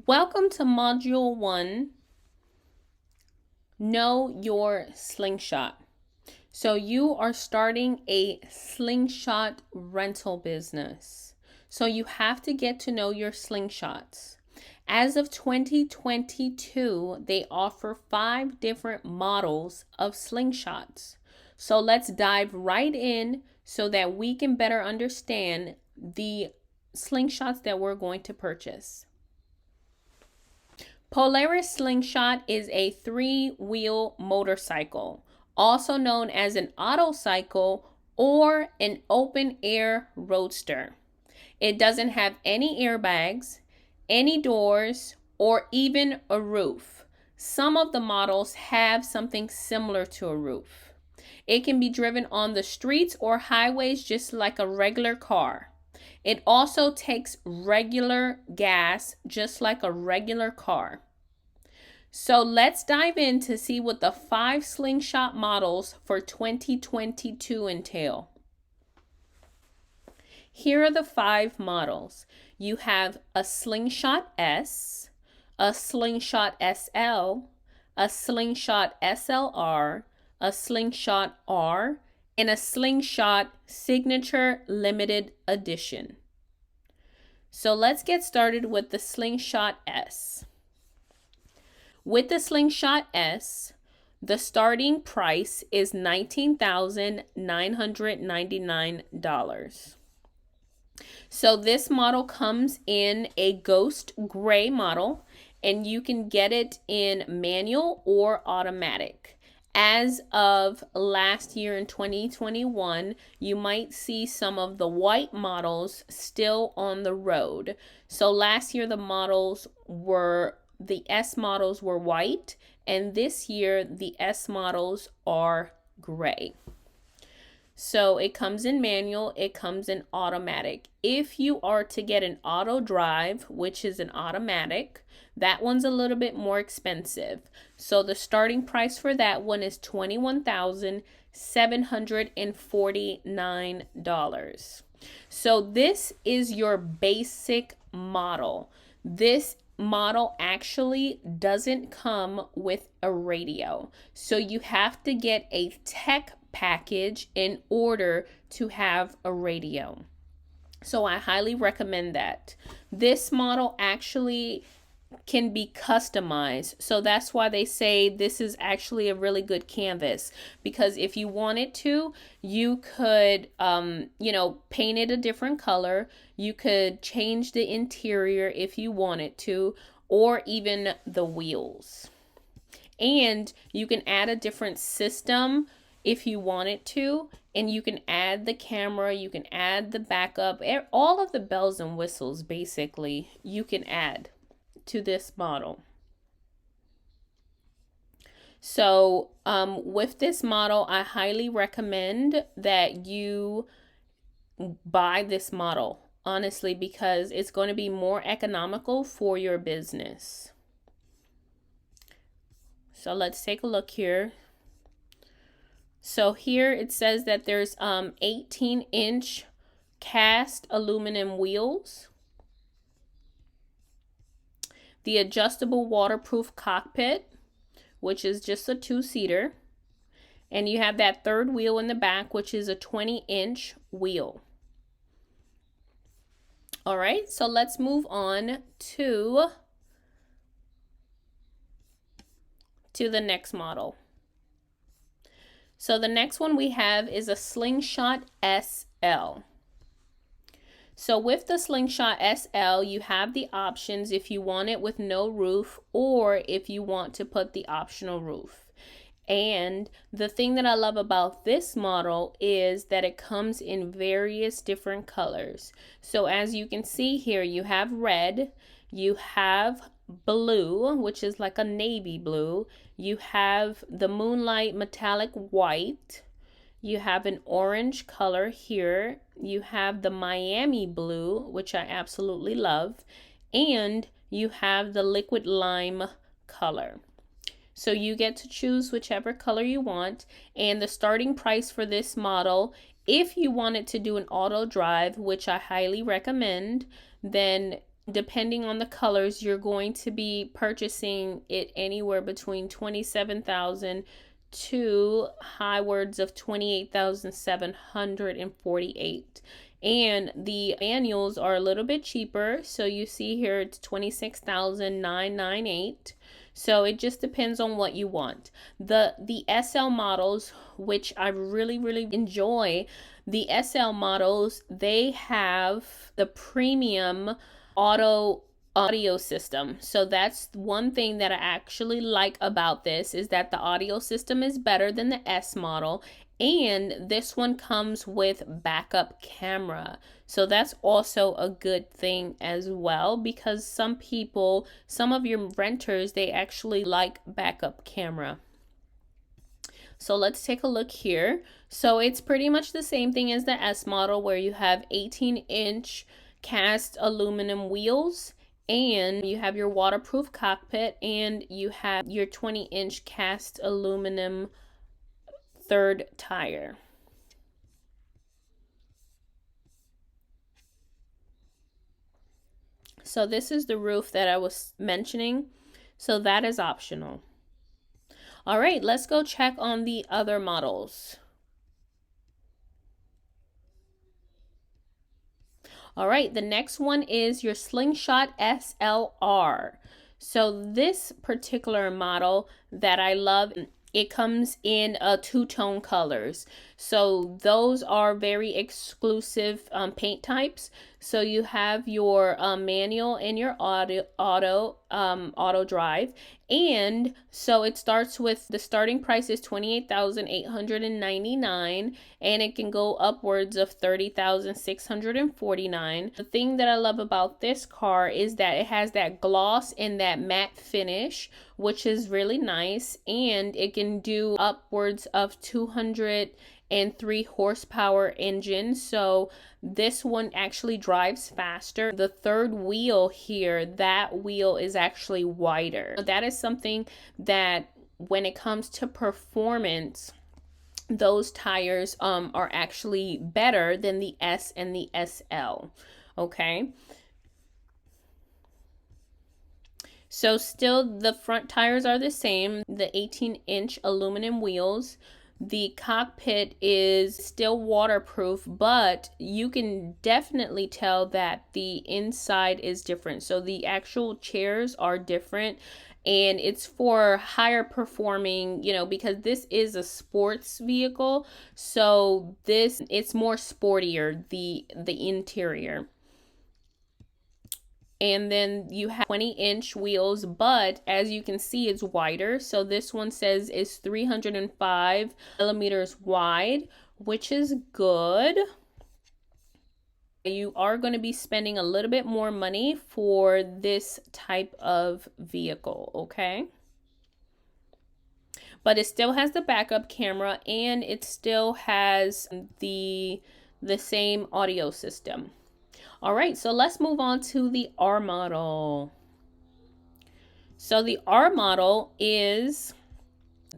Welcome to Module 1, Know Your Slingshot. So you are starting a slingshot rental business. So you have to get to know your slingshots. As of 2022, they offer 5 different models of slingshots. So let's dive right in so that we can better understand the slingshots that we're going to purchase. Polaris Slingshot is a 3-wheel motorcycle, also known as an autocycle or an open-air roadster. It doesn't have any airbags, any doors, or even a roof. Some of the models have something similar to a roof. It can be driven on the streets or highways just like a regular car. It also takes regular gas, just like a regular car. So let's dive in to see what the 5 slingshot models for 2022 entail. Here are the 5 models. You have a Slingshot S, a Slingshot SL, a Slingshot SLR, a Slingshot R, and a Slingshot Signature Limited Edition. So let's get started with the Slingshot S. With the Slingshot S, the starting price is $19,999. So this model comes in a ghost gray model, and you can get it in manual or automatic. As of last year in 2021, you might see some of the white models still on the road. So last year the S models were white, and this year the S models are gray. So it comes in manual, it comes in automatic. If you are to get an auto drive, which is an automatic, that one's a little bit more expensive. So the starting price for that one is $21,749. So this is your basic model. This model actually doesn't come with a radio. So you have to get a tech package in order to have a radio. So I highly recommend that. This model actually can be customized. So that's why they say this is actually a really good canvas, because if you wanted to, you could, paint it a different color. You could change the interior if you wanted to, or even the wheels. And you can add a different system if you wanted to, and you can add the camera, you can add the backup, all of the bells and whistles basically you can add to this model. So with this model, I highly recommend that you buy this model, honestly, because it's going to be more economical for your business. So let's take a look here. So here it says that there's 18-inch cast aluminum wheels, the adjustable waterproof cockpit, which is just a 2-seater, and you have that third wheel in the back, which is a 20-inch wheel. All right, so let's move on to the next model. So the next one we have is a Slingshot SL. So with the Slingshot SL, you have the options if you want it with no roof, or if you want to put the optional roof. And the thing that I love about this model is that it comes in various different colors. So as you can see here, you have red, you have blue, which is like a navy blue, you have the moonlight metallic white, you have an orange color here, you have the Miami blue, which I absolutely love, and you have the liquid lime color. So you get to choose whichever color you want, and the starting price for this model If you wanted to do an auto drive, which I highly recommend, then depending on the colors, you're going to be purchasing it anywhere between 27,000 to high words of 28,748. And the manuals are a little bit cheaper. So you see here it's 26,998. So it just depends on what you want. The SL models, which I really enjoy, the SL models, they have the premium audio system. So that's one thing that I actually like about this, is that the audio system is better than the S model, and this one comes with backup camera. So that's also a good thing as well, because some of your renters, they actually like backup camera. So let's take a look here. So it's pretty much the same thing as the S model, where you have 18-inch cast aluminum wheels, and you have your waterproof cockpit, and you have your 20-inch cast aluminum third tire. So this is the roof that I was mentioning. So that is optional. All right, let's go check on the other models. All right, the next one is your Slingshot SLR. So this particular model that I love, it comes in two-tone colors. So those are very exclusive paint types. So you have your manual and your auto drive. And so it starts with, the starting price is $28,899, and it can go upwards of $30,649. The thing that I love about this car is that it has that gloss and that matte finish, which is really nice, and it can do upwards of 203 horsepower engine. So this one actually drives faster. The third wheel here, that wheel is actually wider. That is something that, when it comes to performance, those tires are actually better than the S and the SL. Okay. So still the front tires are the same, the 18-inch aluminum wheels. The cockpit is still waterproof, but you can definitely tell that the inside is different. So the actual chairs are different, and it's for higher performing, because this is a sports vehicle. So it's more sportier, the interior. And then you have 20-inch wheels, but as you can see, it's wider. So this one says is 305 millimeters wide, which is good. You are going to be spending a little bit more money for this type of vehicle, okay? But it still has the backup camera, and it still has the same audio system. All right, so let's move on to the R model. So the R model is,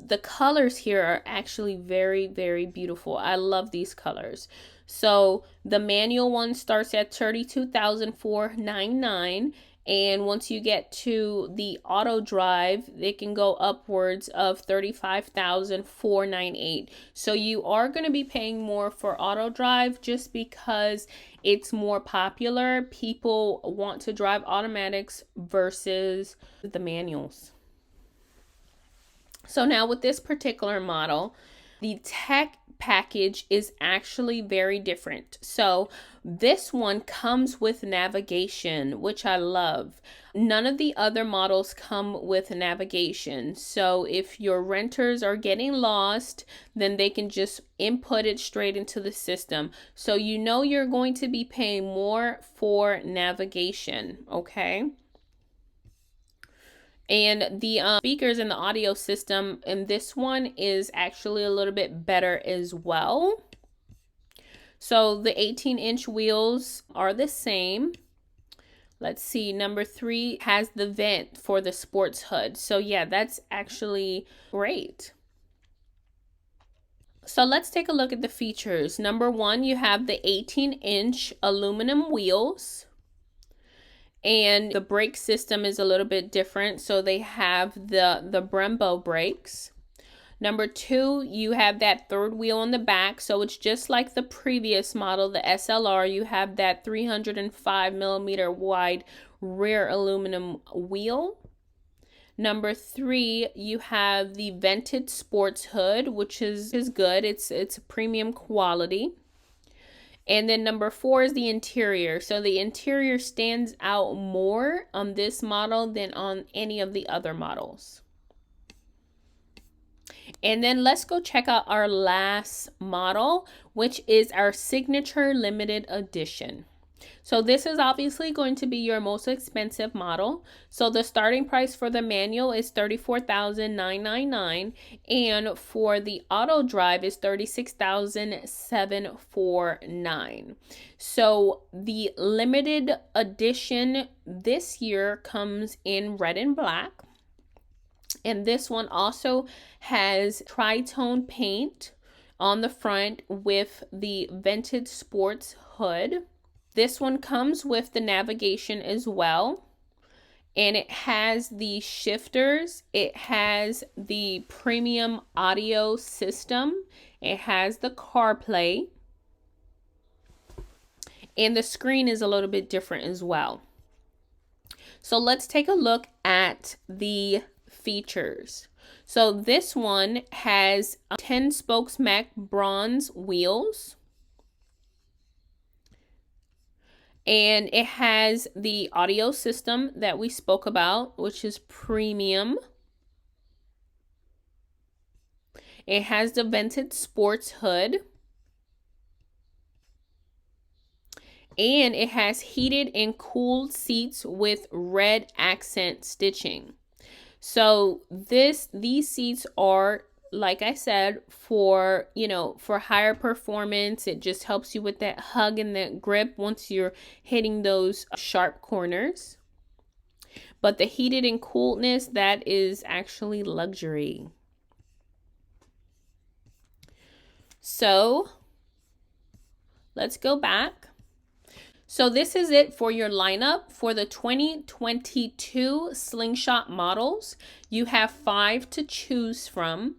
the colors here are actually very beautiful. I love these colors. So the manual one starts at $32,499, and once you get to the auto drive, it can go upwards of $35,498. So you are going to be paying more for auto drive, just because it's more popular. People want to drive automatics versus the manuals. So now with this particular model, the tech package is actually very different. So this one comes with navigation, which I love. None of the other models come with navigation. So if your renters are getting lost, then they can just input it straight into the system. So you're going to be paying more for navigation, okay? And the speakers and the audio system in this one is actually a little bit better as well. So the 18-inch wheels are the same. Let's see, number 3 has the vent for the sports hood. So yeah, that's actually great. So let's take a look at the features. Number one, you have the 18-inch aluminum wheels. And the brake system is a little bit different. So they have the Brembo brakes. Number two, you have that third wheel on the back. So it's just like the previous model, the SLR. You have that 305 millimeter wide rear aluminum wheel. Number three, you have the vented sports hood, which is good. It's premium quality. And then number four is the interior. So the interior stands out more on this model than on any of the other models. And then let's go check out our last model, which is our signature limited edition. So this is obviously going to be your most expensive model. So the starting price for the manual is $34,999, and for the auto drive is $36,749. So the limited edition this year comes in red and black. And this one also has tritone paint on the front with the vented sports hood. This one comes with the navigation as well. And it has the shifters. It has the premium audio system. It has the CarPlay. And the screen is a little bit different as well. So let's take a look at the features. So this one has 10 spokes Mac bronze wheels. And it has the audio system that we spoke about, which is premium. It has the vented sports hood. And it has heated and cooled seats with red accent stitching. So these seats are, like I said, for, for higher performance. It just helps you with that hug and that grip once you're hitting those sharp corners. But the heated and coolness, that is actually luxury. So let's go back. So this is it for your lineup for the 2022 Slingshot models. You have 5 to choose from.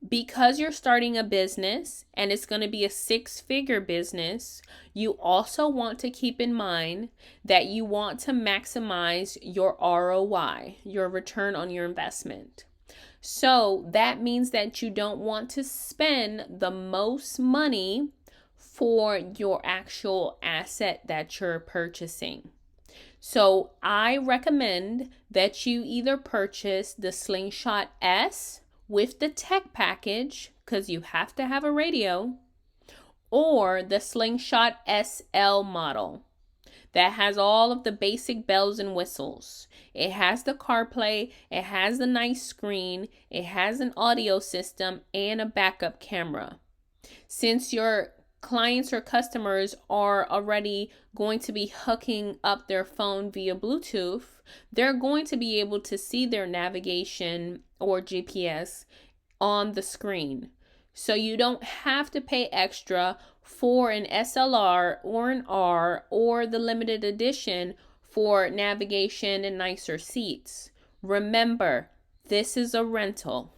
Because you're starting a business and it's going to be a 6-figure business, you also want to keep in mind that you want to maximize your ROI, your return on your investment. So that means that you don't want to spend the most money for your actual asset that you're purchasing. So I recommend that you either purchase the Slingshot S with the tech package, because you have to have a radio, or the Slingshot SL model that has all of the basic bells and whistles. It has the CarPlay, it has the nice screen, it has an audio system, and a backup camera. Since your clients or customers are already going to be hooking up their phone via Bluetooth, they're going to be able to see their navigation or GPS on the screen. So you don't have to pay extra for an SLR or an R or the limited edition for navigation and nicer seats. Remember, this is a rental.